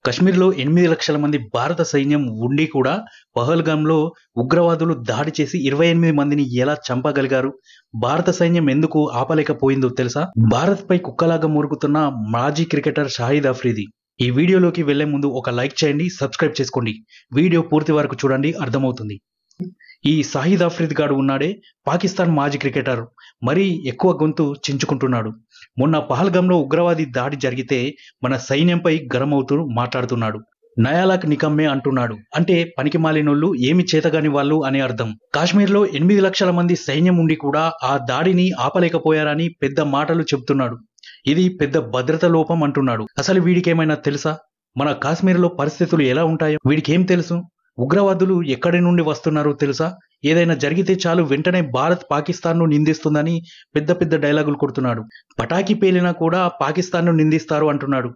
కశ్మీర్లో 8 లక్షల మంది భారత సైన్యం ఉండి కూడా పహల్గామ్‌లో ఉగ్రవాదులు దాడి చేసి 28 మందిని ఎలా చంపగలిగారు? భారత సైన్యం ఎందుకు ఆపలేకపోయిందో తెలుసా? భారత్‌పై కుక్కలాగా మురుగుతున్న మాజీ క్రికెటర్ షాహిద్ అఫ్రిది. ఈ వీడియోలోకి వెళ్లే ముందు ఒక లైక్ చేయండి, సబ్స్క్రైబ్ చేసుకోండి. వీడియో పూర్తి వరకు చూడండి, అర్థమవుతుంది. ఈ షాహిద్ అఫ్రిది గాడు ఉన్నాడే, పాకిస్తాన్ మాజీ క్రికెటర్ మరీ ఎక్కువ గొంతు చించుకుంటున్నాడు. మొన్న పహల్గామ్‌లో ఉగ్రవాది దాడి జరిగితే మన సైన్యంపై గరమవుతూ మాట్లాడుతున్నాడు. నయాలాక్ నికమ్మే అంటున్నాడు. అంటే పనికిమాలినోళ్ళు, ఏమి చేతగాని వాళ్ళు అని అర్థం. కాశ్మీర్లో 8 లక్షల మంది సైన్యం ఉండి కూడా ఆ దాడిని ఆపలేకపోయారని పెద్ద మాటలు చెబుతున్నాడు. ఇది పెద్ద భద్రత లోపం అంటున్నాడు. అసలు వీడికేమైనా తెలుసా? మన కాశ్మీర్లో పరిస్థితులు ఎలా ఉంటాయో వీడికేం తెలుసు? ఉగ్రవాదులు ఎక్కడి నుండి వస్తున్నారో తెలుసా? ఏదైనా జరిగితే చాలు వెంటనే భారత్ పాకిస్తాన్ను నిందిస్తుందని పెద్ద పెద్ద డైలాగులు కొడుతున్నాడు. పటాకీ పేలినా కూడా పాకిస్తాన్ను నిందిస్తారు అంటున్నాడు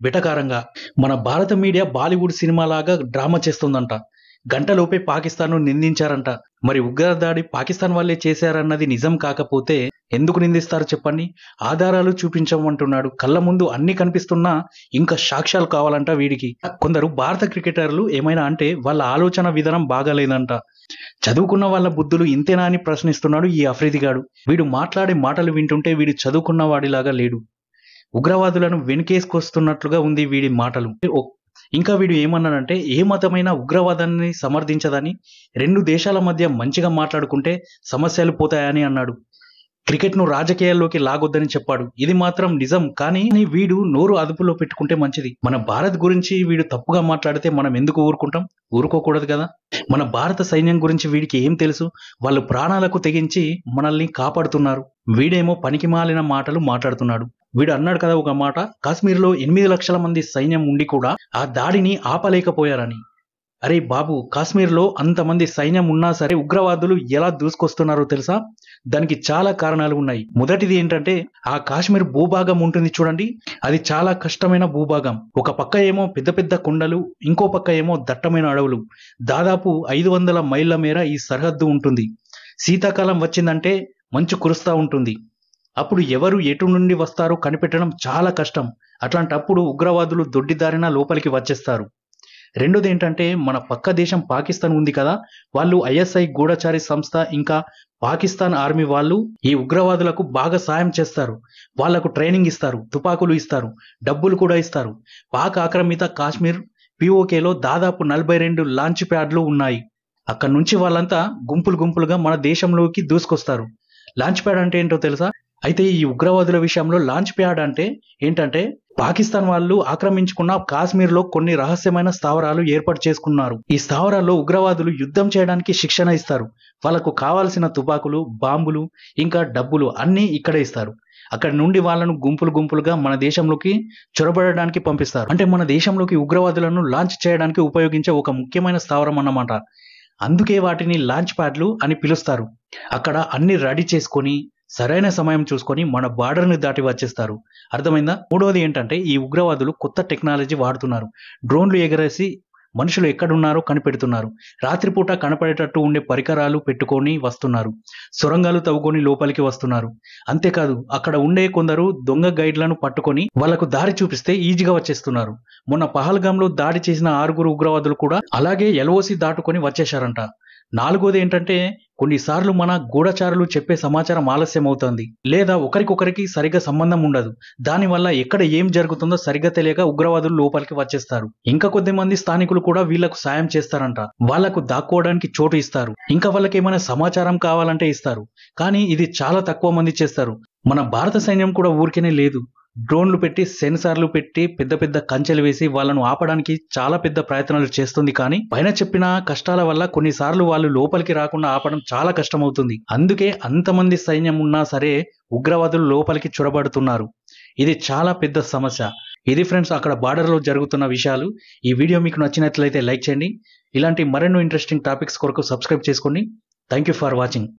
వెటకారంగా. మన భారత మీడియా బాలీవుడ్ సినిమాలాగా డ్రామా చేస్తుందంట. గంటలోపే పాకిస్తాన్ను నిందించారంట. మరి ఉగ్రదాడి పాకిస్తాన్ వాళ్ళే చేశారన్నది నిజం కాకపోతే ఎందుకు నిందిస్తారు చెప్పండి? ఆధారాలు చూపించమంటున్నాడు. కళ్ళ ముందు అన్ని కనిపిస్తున్నా ఇంకా సాక్ష్యాలు కావాలంట వీడికి. కొందరు భారత క్రికెటర్లు ఏమైనా అంటే వాళ్ళ ఆలోచన విధానం బాగాలేదంట. చదువుకున్న వాళ్ళ బుద్ధులు ఇంతేనా అని ప్రశ్నిస్తున్నాడు ఈ అఫ్రిది గాడు. వీడు మాట్లాడే మాటలు వింటుంటే వీడు చదువుకున్న వాడిలాగా లేడు. ఉగ్రవాదులను వెనుకేసుకొస్తున్నట్లుగా ఉంది వీడి మాటలు. ఇంకా వీడు ఏమన్నాడంటే, ఏ మతమైనా ఉగ్రవాదాన్ని సమర్థించదని, 2 దేశాల మధ్య మంచిగా మాట్లాడుకుంటే సమస్యలు పోతాయని అన్నాడు. క్రికెట్‌ను రాజకీయాల్లోకి లాగొద్దని చెప్పాడు. ఇది మాత్రం నిజం. కానీ వీడు నోరు అదుపులో పెట్టుకుంటే మంచిది. మన భారత్ గురించి వీడు తప్పుగా మాట్లాడితే మనం ఎందుకు ఊరుకుంటాం? ఊరుకోకూడదు కదా. మన భారత సైన్యం గురించి వీడికి ఏం తెలుసు? వాళ్ళు ప్రాణాలకు తెగించి మనల్ని కాపాడుతున్నారు. వీడేమో పనికిమాలిన మాటలు మాట్లాడుతున్నాడు. వీడు అన్నాడు కదా ఒక మాట, కాశ్మీర్లో 8 లక్షల మంది సైన్యం ఉండి కూడా ఆ దాడిని ఆపలేకపోయారని. అరే బాబు, కాశ్మీర్లో అంతమంది సైన్యం ఉన్నా సరే ఉగ్రవాదులు ఎలా దూసుకొస్తున్నారో తెలుసా? దానికి చాలా కారణాలు ఉన్నాయి. మొదటిది ఏంటంటే, ఆ కాశ్మీర్ భూభాగం ఉంటుంది చూడండి, అది చాలా కష్టమైన భూభాగం. ఒక పక్క ఏమో పెద్ద పెద్ద కొండలు, ఇంకో పక్క ఏమో దట్టమైన అడవులు. దాదాపు 500 మైళ్ళ మేర ఈ సరిహద్దు ఉంటుంది. శీతాకాలం వచ్చిందంటే మంచు కురుస్తా ఉంటుంది. అప్పుడు ఎవరు ఎటు నుండి వస్తారో కనిపెట్టడం చాలా కష్టం. అట్లాంటప్పుడు ఉగ్రవాదులు దొడ్డిదారిన లోపలికి వచ్చేస్తారు. రెండోది ఏంటంటే, మన పక్క దేశం పాకిస్తాన్ ఉంది కదా, వాళ్ళు ఐఎస్ఐ గూఢచారి సంస్థ ఇంకా పాకిస్తాన్ ఆర్మీ వాళ్ళు ఈ ఉగ్రవాదులకు బాగా సాయం చేస్తారు. వాళ్లకు ట్రైనింగ్ ఇస్తారు, తుపాకులు ఇస్తారు, డబ్బులు కూడా ఇస్తారు. పాక్ ఆక్రమిత కాశ్మీర్ పిఓకేలో దాదాపు 42 లాంచ్ ప్యాడ్లు ఉన్నాయి. అక్కడి నుంచి వాళ్ళంతా గుంపులు గుంపులుగా మన దేశంలోకి దూసుకొస్తారు. లాంచ్ ప్యాడ్ అంటే ఏంటో తెలుసా? అయితే ఈ ఉగ్రవాదుల విషయంలో లాంచ్ ప్యాడ్ అంటే ఏంటంటే, పాకిస్తాన్ వాళ్ళు ఆక్రమించుకున్న కాశ్మీర్లో కొన్ని రహస్యమైన స్థావరాలు ఏర్పాటు చేసుకున్నారు. ఈ స్థావరాల్లో ఉగ్రవాదులు యుద్ధం చేయడానికి శిక్షణ ఇస్తారు. వాళ్ళకు కావాల్సిన తుపాకులు, బాంబులు ఇంకా డబ్బులు అన్నీ ఇక్కడే ఇస్తారు. అక్కడి నుండి వాళ్ళను గుంపులు గుంపులుగా మన దేశంలోకి చొరబడడానికి పంపిస్తారు. అంటే మన దేశంలోకి ఉగ్రవాదులను లాంచ్ చేయడానికి ఉపయోగించే ఒక ముఖ్యమైన స్థావరం అన్నమాట. అందుకే వాటిని లాంచ్ ప్యాడ్లు అని పిలుస్తారు. అక్కడ అన్ని రెడీ చేసుకొని సరైన సమయం చూసుకొని మన బార్డర్ని దాటి వచ్చేస్తారు. అర్థమైందా? మూడవది ఏంటంటే, ఈ ఉగ్రవాదులు కొత్త టెక్నాలజీ వాడుతున్నారు. డ్రోన్లు ఎగరేసి మనుషులు ఎక్కడున్నారో కనిపెడుతున్నారు. రాత్రిపూట కనపడేటట్టు ఉండే పరికరాలు పెట్టుకొని వస్తున్నారు. సొరంగాలు తవ్వుకొని లోపలికి వస్తున్నారు. అంతేకాదు, అక్కడ ఉండే కొందరు దొంగ గైడ్లను పట్టుకొని వాళ్లకు దారి చూపిస్తే ఈజీగా వచ్చేస్తున్నారు. మొన్న పహల్గామ్‌లో దాడి చేసిన 6 ఉగ్రవాదులు కూడా అలాగే ఎల్ఓసి దాటుకొని వచ్చేశారంట. నాలుగోది ఏంటంటే, కొన్నిసార్లు మన గూఢచారులు చెప్పే సమాచారం ఆలస్యం అవుతుంది, లేదా ఒకరికొకరికి సరిగ్గా సంబంధం ఉండదు. దానివల్ల ఎక్కడ ఏం జరుగుతుందో సరిగ్గా తెలియక ఉగ్రవాదులు లోపలికి వచ్చేస్తారు. ఇంకా కొద్దిమంది స్థానికులు కూడా వీళ్లకు సాయం చేస్తారంట. వాళ్లకు దాక్కోవడానికి చోటు ఇస్తారు. ఇంకా వాళ్ళకి ఏమైనా సమాచారం కావాలంటే ఇస్తారు. కానీ ఇది చాలా తక్కువ మంది చేస్తారు. మన భారత సైన్యం కూడా ఊరికేనే లేదు. డ్రోన్లు పెట్టి, సెన్సార్లు పెట్టి, పెద్ద పెద్ద కంచెలు వేసి వాళ్ళను ఆపడానికి చాలా పెద్ద ప్రయత్నాలు చేస్తుంది. కానీ పైన చెప్పిన కష్టాల వల్ల కొన్నిసార్లు వాళ్ళు లోపలికి రాకుండా ఆపడం చాలా కష్టమవుతుంది. అందుకే అంతమంది సైన్యం ఉన్నా సరే ఉగ్రవాదులు లోపలికి చొరబడుతున్నారు. ఇది చాలా పెద్ద సమస్య. ఇది ఫ్రెండ్స్ అక్కడ బార్డర్లో జరుగుతున్న విషయాలు. ఈ వీడియో మీకు నచ్చినట్లయితే లైక్ చేయండి. ఇలాంటి మరెన్నో ఇంట్రెస్టింగ్ టాపిక్స్ కొరకు సబ్స్క్రైబ్ చేసుకోండి. Thank you for watching.